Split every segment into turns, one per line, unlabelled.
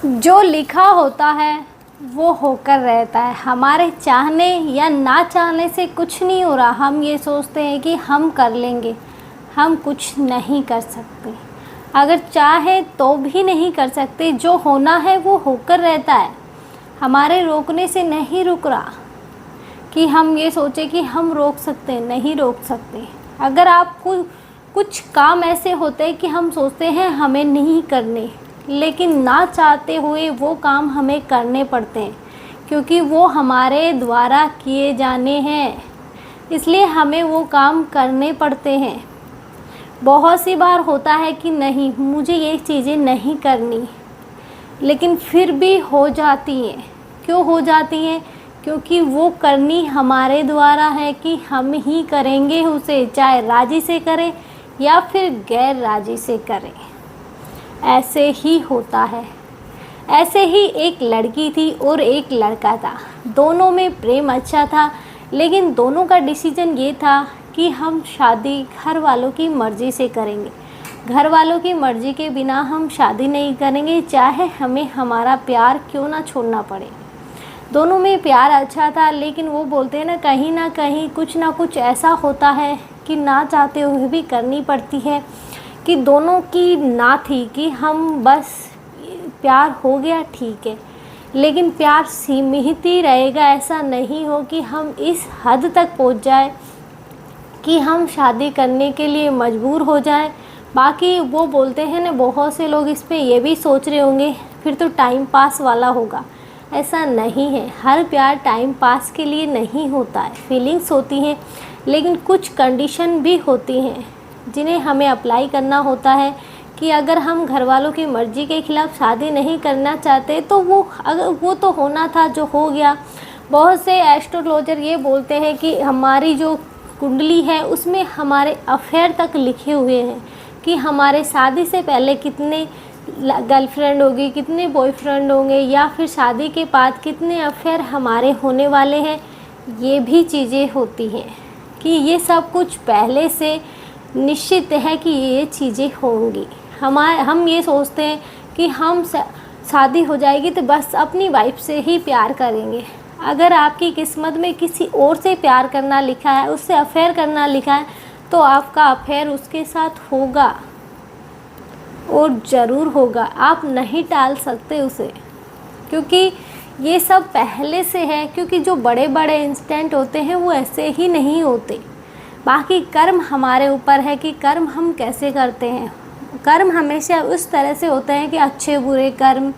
जो लिखा होता है वो होकर रहता है। हमारे चाहने या ना चाहने से कुछ नहीं हो रहा। हम ये सोचते हैं कि हम कर लेंगे, हम कुछ नहीं कर सकते। अगर चाहे तो भी नहीं कर सकते। जो होना है वो होकर रहता है, हमारे रोकने से नहीं रुक रहा। कि हम ये सोचें कि हम रोक सकते हैं, नहीं रोक सकते। अगर आपको कुछ काम ऐसे होते हैं कि हम सोचते हैं हमें नहीं करने, लेकिन ना चाहते हुए वो काम हमें करने पड़ते हैं, क्योंकि वो हमारे द्वारा किए जाने हैं, इसलिए हमें वो काम करने पड़ते हैं। बहुत सी बार होता है कि नहीं, मुझे ये चीज़ें नहीं करनी, लेकिन फिर भी हो जाती हैं। क्यों हो जाती हैं? क्योंकि वो करनी हमारे द्वारा है कि हम ही करेंगे उसे, चाहे राज़ी से करें या फिर गैर राज़ी से करें। ऐसे ही होता है। ऐसे ही एक लड़की थी और एक लड़का था। दोनों में प्रेम अच्छा था, लेकिन दोनों का डिसीजन ये था कि हम शादी घर वालों की मर्ज़ी से करेंगे। घर वालों की मर्ज़ी के बिना हम शादी नहीं करेंगे, चाहे हमें हमारा प्यार क्यों ना छोड़ना पड़े। दोनों में प्यार अच्छा था, लेकिन वो बोलते हैं ना कहीं कुछ ना कुछ ऐसा होता है कि ना चाहते हुए भी करनी पड़ती है। कि दोनों की ना थी कि हम बस प्यार हो गया ठीक है, लेकिन प्यार सीमित ही रहेगा। ऐसा नहीं हो कि हम इस हद तक पहुंच जाए कि हम शादी करने के लिए मजबूर हो जाए। बाकी वो बोलते हैं ना, बहुत से लोग इस पे ये भी सोच रहे होंगे फिर तो टाइम पास वाला होगा। ऐसा नहीं है। हर प्यार टाइम पास के लिए नहीं होता है। फीलिंग्स होती हैं, लेकिन कुछ कंडीशन भी होती हैं जिन्हें हमें अप्लाई करना होता है। कि अगर हम घर वालों की मर्ज़ी के ख़िलाफ़ शादी नहीं करना चाहते तो वो तो होना था जो हो गया। बहुत से एस्ट्रोलॉजर ये बोलते हैं कि हमारी जो कुंडली है उसमें हमारे अफेयर तक लिखे हुए हैं कि हमारे शादी से पहले कितने गर्लफ्रेंड होगी, कितने बॉयफ्रेंड होंगे, या फिर शादी के बाद कितने अफेयर हमारे होने वाले हैं। ये भी चीज़ें होती हैं कि ये सब कुछ पहले से निश्चित है कि ये चीज़ें होंगी। हम ये सोचते हैं कि हम शादी हो जाएगी तो बस अपनी वाइफ से ही प्यार करेंगे। अगर आपकी किस्मत में किसी और से प्यार करना लिखा है, उससे अफेयर करना लिखा है, तो आपका अफेयर उसके साथ होगा और ज़रूर होगा। आप नहीं टाल सकते उसे, क्योंकि ये सब पहले से है। क्योंकि जो बड़े बड़े इंसिडेंट होते हैं वो ऐसे ही नहीं होते। बाकी कर्म हमारे ऊपर है कि कर्म हम कैसे करते हैं। कर्म हमेशा उस तरह से होते हैं कि अच्छे बुरे कर्म,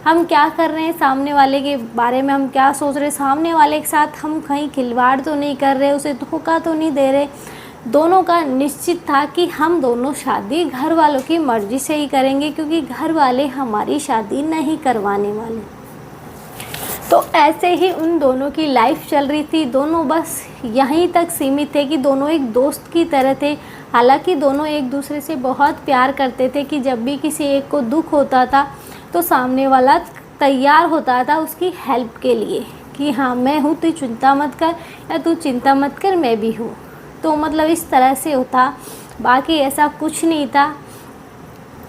हम क्या कर रहे हैं, सामने वाले के बारे में हम क्या सोच रहे हैं, सामने वाले के साथ हम कहीं खिलवाड़ तो नहीं कर रहे, उसे धोखा तो नहीं दे रहे। दोनों का निश्चित था कि हम दोनों शादी घर वालों की मर्ज़ी से ही करेंगे, क्योंकि घर वाले हमारी शादी नहीं करवाने वाले। तो ऐसे ही उन दोनों की लाइफ चल रही थी। दोनों बस यहीं तक सीमित थे कि दोनों एक दोस्त की तरह थे। हालांकि दोनों एक दूसरे से बहुत प्यार करते थे कि जब भी किसी एक को दुख होता था तो सामने वाला तैयार होता था उसकी हेल्प के लिए कि हाँ मैं हूँ, तू चिंता मत कर, या तू चिंता मत कर, मैं भी हूँ। तो मतलब इस तरह से होता। बाकी ऐसा कुछ नहीं था।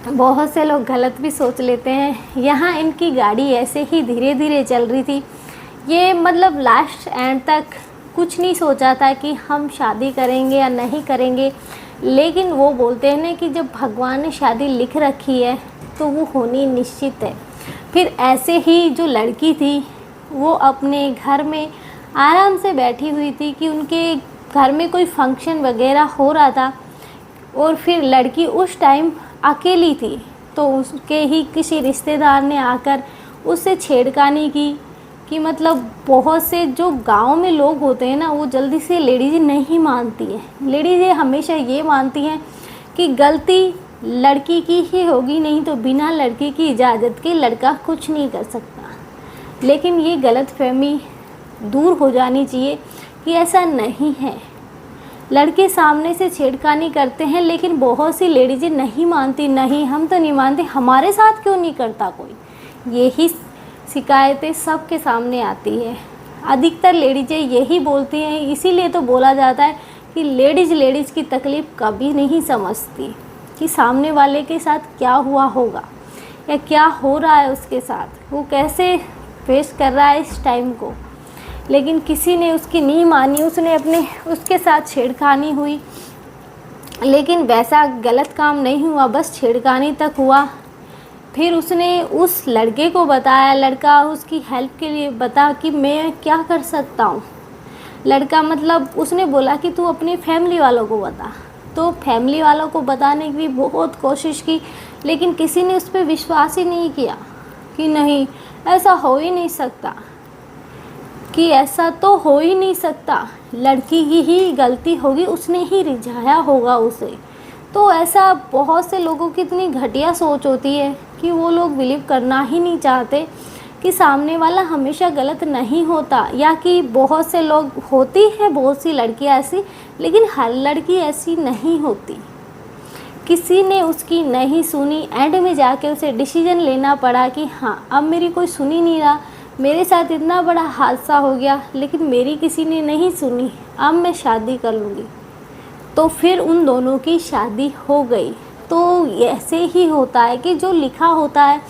बहुत से लोग गलत भी सोच लेते हैं। यहाँ इनकी गाड़ी ऐसे ही धीरे धीरे चल रही थी। ये मतलब लास्ट एंड तक कुछ नहीं सोचा था कि हम शादी करेंगे या नहीं करेंगे, लेकिन वो बोलते हैं ना कि जब भगवान ने शादी लिख रखी है तो वो होनी निश्चित है। फिर ऐसे ही जो लड़की थी वो अपने घर में आराम से बैठी हुई थी कि उनके घर में कोई फंक्शन वगैरह हो रहा था, और फिर लड़की उस टाइम अकेली थी। तो उसके ही किसी रिश्तेदार ने आकर उससे छेड़खानी की कि मतलब बहुत से जो गांव में लोग होते हैं ना, वो जल्दी से लेडीज़ नहीं मानती है। लेडीज़ हमेशा ये मानती हैं कि गलती लड़की की ही होगी, नहीं तो बिना लड़की की इजाज़त के लड़का कुछ नहीं कर सकता। लेकिन ये गलतफहमी दूर हो जानी चाहिए कि ऐसा नहीं है। लड़के सामने से छेड़खानी करते हैं, लेकिन बहुत सी लेडीज़ें नहीं मानती, नहीं हम तो नहीं मानते, हमारे साथ क्यों नहीं करता कोई। यही शिकायतें सबके सामने आती है। अधिकतर लेडीज़ें यही बोलती हैं। इसीलिए तो बोला जाता है कि लेडीज़ की तकलीफ़ कभी नहीं समझती कि सामने वाले के साथ क्या हुआ होगा। या क्या हो रहा है उसके साथ, वो कैसे फेस कर रहा है इस टाइम को। लेकिन किसी ने उसकी नहीं मानी, उसके साथ छेड़खानी हुई, लेकिन वैसा गलत काम नहीं हुआ, बस छेड़खानी तक हुआ। फिर उसने उस लड़के को बताया, लड़का उसकी हेल्प के लिए बता कि मैं क्या कर सकता हूँ। लड़का मतलब उसने बोला कि तू अपनी फैमिली वालों को बता। तो फैमिली वालों को बताने की भी बहुत कोशिश की, लेकिन किसी ने उस पर विश्वास ही नहीं किया कि नहीं, ऐसा हो ही नहीं सकता, कि ऐसा तो हो ही नहीं सकता, लड़की की ही गलती होगी, उसने ही रिझाया होगा उसे। तो ऐसा बहुत से लोगों की इतनी घटिया सोच होती है कि वो लोग बिलीव करना ही नहीं चाहते कि सामने वाला हमेशा गलत नहीं होता, या कि बहुत से लोग, होती है बहुत सी लड़कियां ऐसी, लेकिन हर लड़की ऐसी नहीं होती। किसी ने उसकी नहीं सुनी, एंड में जाके उसे डिसीजन लेना पड़ा कि हाँ, अब मेरी कोई सुन ही नहीं रहा, मेरे साथ इतना बड़ा हादसा हो गया, लेकिन मेरी किसी ने नहीं सुनी, अब मैं शादी कर लूँगी। तो फिर उन दोनों की शादी हो गई। तो ऐसे ही होता है कि जो लिखा होता है,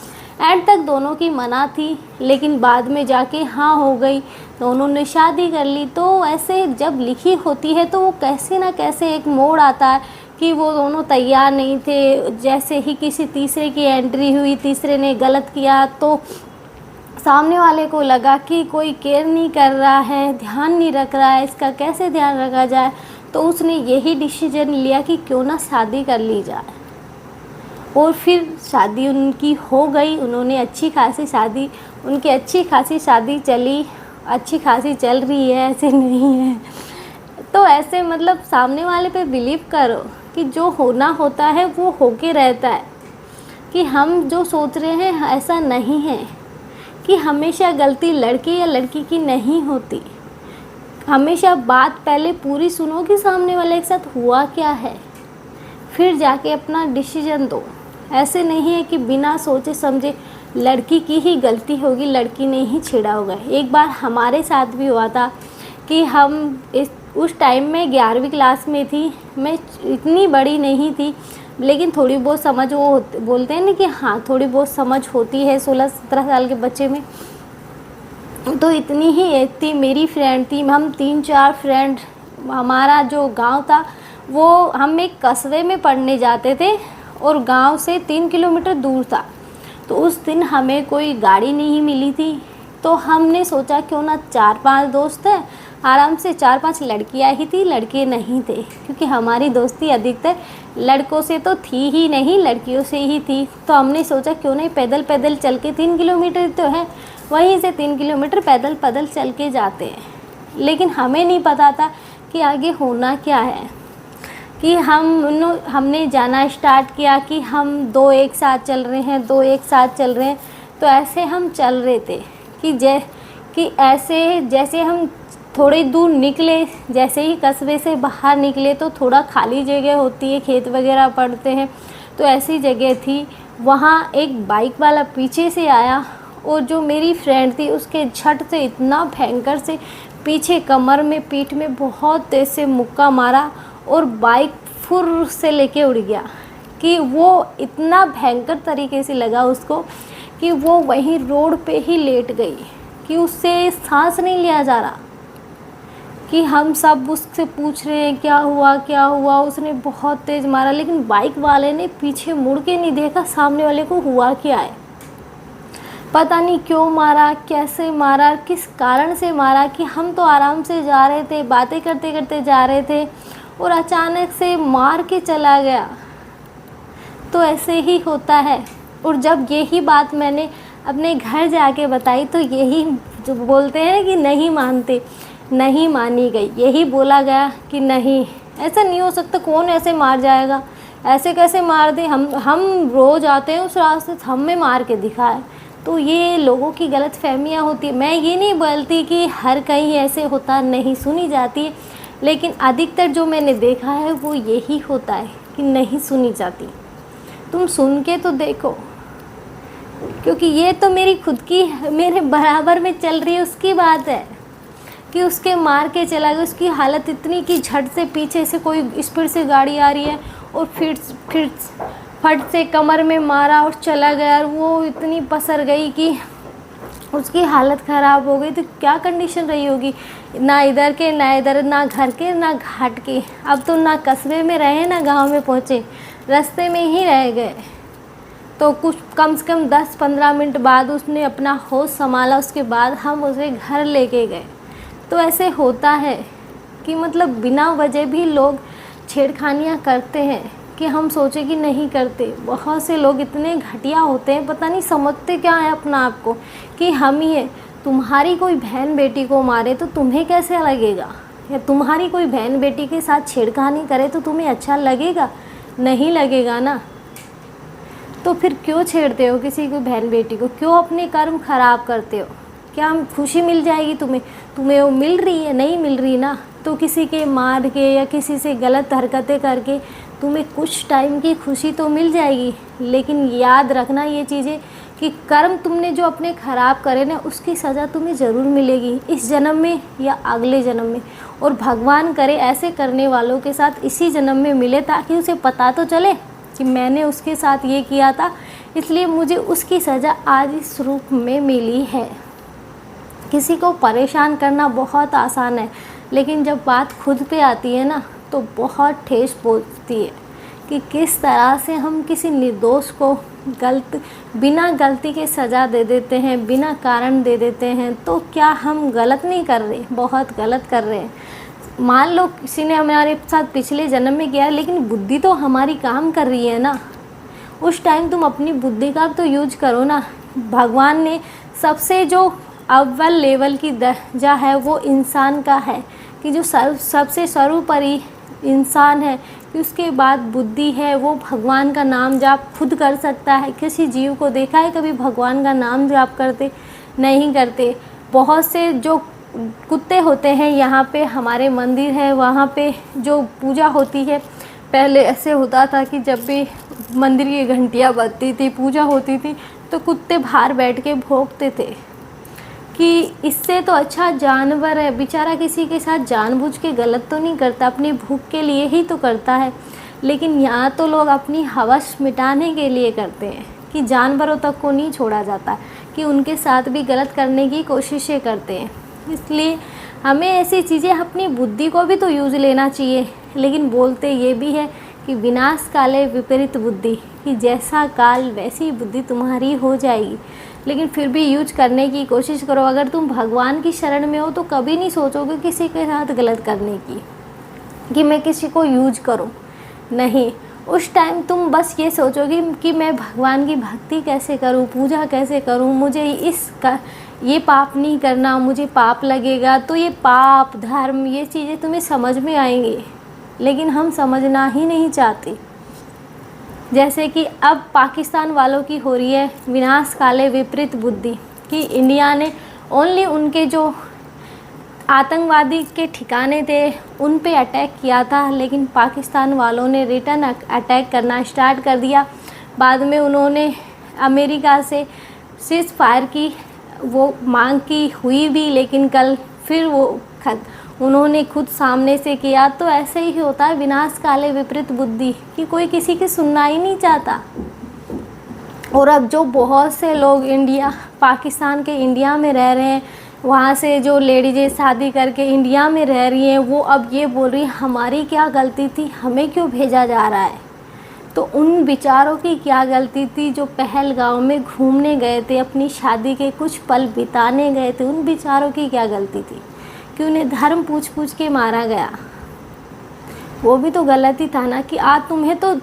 एंड तक दोनों की मना थी, लेकिन बाद में जाके हाँ हो गई, दोनों ने शादी कर ली। तो ऐसे जब लिखी होती है तो वो कैसे ना कैसे एक मोड़ आता है कि वो दोनों तैयार नहीं थे। जैसे ही किसी तीसरे की एंट्री हुई, तीसरे ने गलत किया, तो सामने वाले को लगा कि कोई केयर नहीं कर रहा है, ध्यान नहीं रख रहा है, इसका कैसे ध्यान रखा जाए। तो उसने यही डिसीजन लिया कि क्यों ना शादी कर ली जाए। और फिर शादी उनकी हो गई, उन्होंने अच्छी खासी शादी चली, अच्छी खासी चल रही है, ऐसे नहीं है। तो ऐसे मतलब सामने वाले पे बिलीव करो कि जो होना होता है वो होके रहता है, कि हम जो सोच रहे हैं ऐसा नहीं है कि हमेशा गलती लड़के या लड़की की नहीं होती। हमेशा बात पहले पूरी सुनो कि सामने वाले के साथ हुआ क्या है, फिर जाके अपना डिसीजन दो। ऐसे नहीं है कि बिना सोचे समझे लड़की की ही गलती होगी, लड़की ने ही छेड़ा होगा। एक बार हमारे साथ भी हुआ था कि उस टाइम में 11वीं क्लास में थी, मैं इतनी बड़ी नहीं थी, लेकिन थोड़ी बहुत समझ, वो बोलते हैं ना कि हाँ थोड़ी बहुत समझ होती है 16-17 साल के बच्चे में। तो इतनी ही एज थी, मेरी फ्रेंड थी, हम 3-4 फ्रेंड, हमारा जो गांव था वो, हम एक कस्बे में पढ़ने जाते थे और गांव से 3 किलोमीटर दूर था। तो उस दिन हमें कोई गाड़ी नहीं मिली थी, तो हमने सोचा क्यों ना 4-5 दोस्त हैं, आराम से 4-5 लड़कियां ही थी, लड़के नहीं थे, क्योंकि हमारी दोस्ती अधिकतर लड़कों से तो थी ही नहीं, लड़कियों से ही थी। तो हमने सोचा क्यों नहीं पैदल पैदल चल के, 3 किलोमीटर तो है, वहीं से 3 किलोमीटर पैदल पैदल चल के जाते हैं। लेकिन हमें नहीं पता था कि आगे होना क्या है, कि हमने जाना स्टार्ट किया कि हम 2 एक साथ चल रहे हैं, 2 एक साथ चल रहे हैं। तो ऐसे हम चल रहे थे कि ऐसे जैसे हम थोड़ी दूर निकले, जैसे ही कस्बे से बाहर निकले तो थोड़ा खाली जगह होती है, खेत वगैरह पड़ते हैं, तो ऐसी जगह थी। वहाँ एक बाइक वाला पीछे से आया और जो मेरी फ्रेंड थी उसके झट से इतना भयंकर से पीछे कमर में, पीठ में बहुत तेज़ से मुक्का मारा और बाइक फुर से लेके उड़ गया। कि वो इतना भयंकर तरीके से लगा उसको कि वो वहीं रोड पे ही लेट गई, कि उससे सांस नहीं लिया जा रहा। कि हम सब उससे पूछ रहे हैं क्या हुआ, उसने बहुत तेज़ मारा, लेकिन बाइक वाले ने पीछे मुड़ के नहीं देखा सामने वाले को हुआ क्या है। पता नहीं क्यों मारा, कैसे मारा, किस कारण से मारा, कि हम तो आराम से जा रहे थे, बातें करते करते जा रहे थे और अचानक से मार के चला गया। तो ऐसे ही होता है। और जब यही बात मैंने अपने घर जाके बताई तो यही जो बोलते हैं कि नहीं मानते, नहीं मानी गई। यही बोला गया कि नहीं, ऐसा नहीं हो सकता, कौन ऐसे मार जाएगा, ऐसे कैसे मार दे, हम रोज़ आते हैं उस रास्ते, हमें मार के दिखाए। तो ये लोगों की गलत फहमियाँ होती है। मैं ये नहीं बोलती कि हर कहीं ऐसे होता नहीं, सुनी जाती है, लेकिन अधिकतर जो मैंने देखा है वो यही होता है कि नहीं सुनी जाती। तुम सुन के तो देखो, क्योंकि ये तो मेरी खुद की, मेरे बराबर में चल रही है उसकी बात है कि उसके मार के चला गया। उसकी हालत इतनी कि झट से पीछे से कोई स्पीड से गाड़ी आ रही है और फट से कमर में मारा और चला गया। और वो इतनी पसर गई कि उसकी हालत ख़राब हो गई। तो क्या कंडीशन रही होगी, ना इधर के ना इधर, ना घर के ना घाट के। अब तो ना कस्बे में रहे ना गांव में पहुँचे, रास्ते में ही रह गए। तो कुछ कम से कम 10-15 मिनट बाद उसने अपना होश संभाला, उसके बाद हम उसे घर लेके गए। तो ऐसे होता है कि मतलब बिना वजह भी लोग छेड़खानियाँ करते हैं कि हम सोचे कि नहीं करते। बहुत से लोग इतने घटिया होते हैं, पता नहीं समझते क्या है अपना आप को कि हम ही है। तुम्हारी कोई बहन बेटी को मारे तो तुम्हें कैसे लगेगा, या तुम्हारी कोई बहन बेटी के साथ छेड़खानी करे तो तुम्हें अच्छा लगेगा? नहीं लगेगा ना। तो फिर क्यों छेड़ते हो किसी को, बहन बेटी को? क्यों अपने कर्म खराब करते हो? क्या खुशी मिल जाएगी तुम्हें? तुम्हें वो मिल रही है? नहीं मिल रही ना। तो किसी के मार के या किसी से गलत हरकतें करके तुम्हें कुछ टाइम की खुशी तो मिल जाएगी, लेकिन याद रखना ये चीज़ें कि कर्म तुमने जो अपने ख़राब करे ना, उसकी सज़ा तुम्हें ज़रूर मिलेगी, इस जन्म में या अगले जन्म में। और भगवान करे ऐसे करने वालों के साथ इसी जन्म में मिले, ताकि उसे पता तो चले कि मैंने उसके साथ ये किया था, इसलिए मुझे उसकी सज़ा आज इस रूप में मिली है। किसी को परेशान करना बहुत आसान है, लेकिन जब बात खुद पे आती है ना, तो बहुत ठेस पहुंचती है कि किस तरह से हम किसी निर्दोष को बिना गलती के सज़ा दे देते हैं, बिना कारण दे देते हैं। तो क्या हम गलत नहीं कर रहे? बहुत गलत कर रहे हैं। मान लो किसी ने हमारे साथ पिछले जन्म में किया, लेकिन बुद्धि तो हमारी काम कर रही है ना। उस टाइम तुम अपनी बुद्धि का तो यूज करो ना। भगवान ने सबसे जो अव्वल लेवल की दर्जा है वो इंसान का है, कि जो सबसे सर्वोपरि इंसान है, कि उसके बाद बुद्धि है, वो भगवान का नाम जाप खुद कर सकता है। किसी जीव को देखा है कभी भगवान का नाम जाप करते? नहीं करते। बहुत से जो कुत्ते होते हैं, यहाँ पे हमारे मंदिर है, वहाँ पे जो पूजा होती है, पहले ऐसे होता था कि जब भी मंदिर की घंटियाँ बजती थी, पूजा होती थी, तो कुत्ते बाहर बैठ के भौंकते थे कि इससे तो अच्छा जानवर है बेचारा, किसी के साथ जानबूझ के गलत तो नहीं करता, अपनी भूख के लिए ही तो करता है। लेकिन यहाँ तो लोग अपनी हवस मिटाने के लिए करते हैं कि जानवरों तक को नहीं छोड़ा जाता, कि उनके साथ भी गलत करने की कोशिशें करते हैं। इसलिए हमें ऐसी चीज़ें, अपनी बुद्धि को भी तो यूज़ लेना चाहिए। लेकिन बोलते ये भी है कि विनाश काले विपरीत बुद्धि, कि जैसा काल वैसी बुद्धि तुम्हारी हो जाएगी। लेकिन फिर भी यूज करने की कोशिश करो। अगर तुम भगवान की शरण में हो तो कभी नहीं सोचोगे किसी के साथ गलत करने की, कि मैं किसी को यूज करूं। नहीं, उस टाइम तुम बस ये सोचोगे कि मैं भगवान की भक्ति कैसे करूं, पूजा कैसे करूं, मुझे ये पाप नहीं करना, मुझे पाप लगेगा। तो ये पाप धर्म ये चीज़ें तुम्हें समझ में आएंगी, लेकिन हम समझना ही नहीं चाहते। जैसे कि अब पाकिस्तान वालों की हो रही है विनाश काले विपरीत बुद्धि, कि इंडिया ने ओनली उनके जो आतंकवादी के ठिकाने थे उन पे अटैक किया था, लेकिन पाकिस्तान वालों ने रिटर्न अटैक करना स्टार्ट कर दिया। बाद में उन्होंने अमेरिका से सीज़ फायर की वो मांग की हुई भी, लेकिन कल फिर वो उन्होंने खुद सामने से किया। तो ऐसे ही होता है विनाश काले विपरीत बुद्धि, कि कोई किसी की सुनना ही नहीं चाहता। और अब जो बहुत से लोग पाकिस्तान के इंडिया में रह रहे हैं, वहाँ से जो लेडीजें शादी करके इंडिया में रह रही हैं, वो अब ये बोल रही हमारी क्या गलती थी, हमें क्यों भेजा जा रहा है। तो उन बेचारों की क्या गलती थी जो पहलगाम में घूमने गए थे, अपनी शादी के कुछ पल बिताने गए थे, उन बेचारों की क्या गलती थी कि उन्हें धर्म पूछ के मारा गया। वो भी तो गलत ही था ना, कि आज तुम्हें तो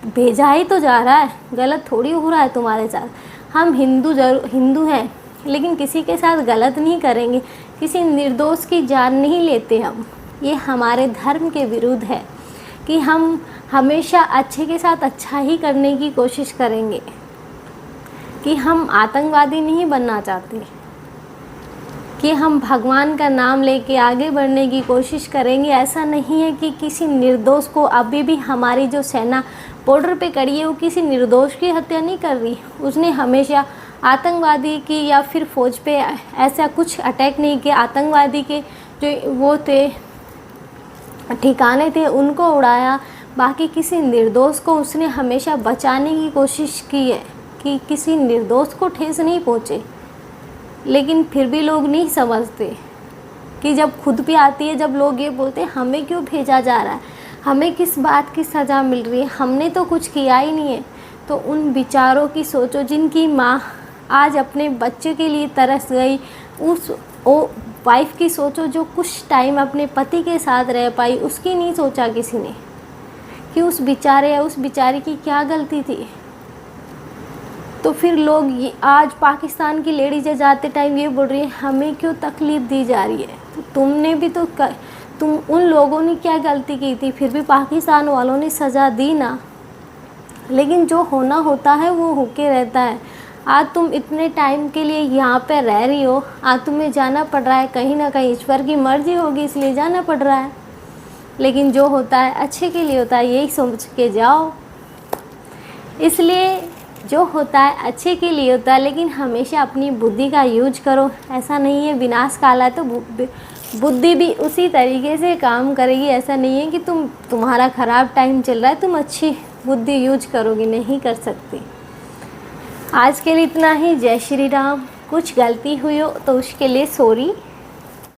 भेजा ही तो जा रहा है, गलत थोड़ी हो रहा है तुम्हारे साथ। हम हिंदू हैं, लेकिन किसी के साथ गलत नहीं करेंगे, किसी निर्दोष की जान नहीं लेते हम। ये हमारे धर्म के विरुद्ध है कि हम हमेशा अच्छे के साथ अच्छा ही करने की कोशिश करेंगे, कि हम आतंकवादी नहीं बनना चाहते, कि हम भगवान का नाम लेके आगे बढ़ने की कोशिश करेंगे। ऐसा नहीं है कि किसी निर्दोष को, अभी भी हमारी जो सेना बॉर्डर पे खड़ी है वो किसी निर्दोष की हत्या नहीं कर रही। उसने हमेशा आतंकवादी की या फिर फ़ौज पे ऐसा कुछ अटैक नहीं किया। आतंकवादी के जो वो थे ठिकाने थे उनको उड़ाया, बाकी किसी निर्दोष को उसने हमेशा बचाने की कोशिश की है कि किसी निर्दोष को ठेस नहीं पहुँचे। लेकिन फिर भी लोग नहीं समझते कि जब खुद पे आती है, जब लोग ये बोलते हैं हमें क्यों भेजा जा रहा है, हमें किस बात की सज़ा मिल रही है, हमने तो कुछ किया ही नहीं है। तो उन बेचारों की सोचो जिनकी माँ आज अपने बच्चे के लिए तरस गई, उस वाइफ की सोचो जो कुछ टाइम अपने पति के साथ रह पाई, उसकी नहीं सोचा किसी ने कि उस बेचारे या उस बेचारी की क्या गलती थी। तो फिर लोग ये आज पाकिस्तान की लेडीज़ जाते टाइम ये बोल रही है हमें क्यों तकलीफ़ दी जा रही है। तो तुमने भी तो तुम उन लोगों ने क्या गलती की थी, फिर भी पाकिस्तान वालों ने सज़ा दी ना। लेकिन जो होना होता है वो होके रहता है। आज तुम इतने टाइम के लिए यहाँ पे रह रही हो, आज तुम्हें जाना पड़ रहा है, कहीं ना कहीं ईश्वर की मर्ज़ी होगी इसलिए जाना पड़ रहा है। लेकिन जो होता है अच्छे के लिए होता है, यही सोच के जाओ। इसलिए जो होता है अच्छे के लिए होता है, लेकिन हमेशा अपनी बुद्धि का यूज करो। ऐसा नहीं है विनाश काल है तो बुद्धि भी उसी तरीके से काम करेगी। ऐसा नहीं है कि तुम्हारा ख़राब टाइम चल रहा है तुम अच्छी बुद्धि यूज करोगी, नहीं कर सकती। आज के लिए इतना ही। जय श्री राम। कुछ गलती हुई हो तो उसके लिए सॉरी।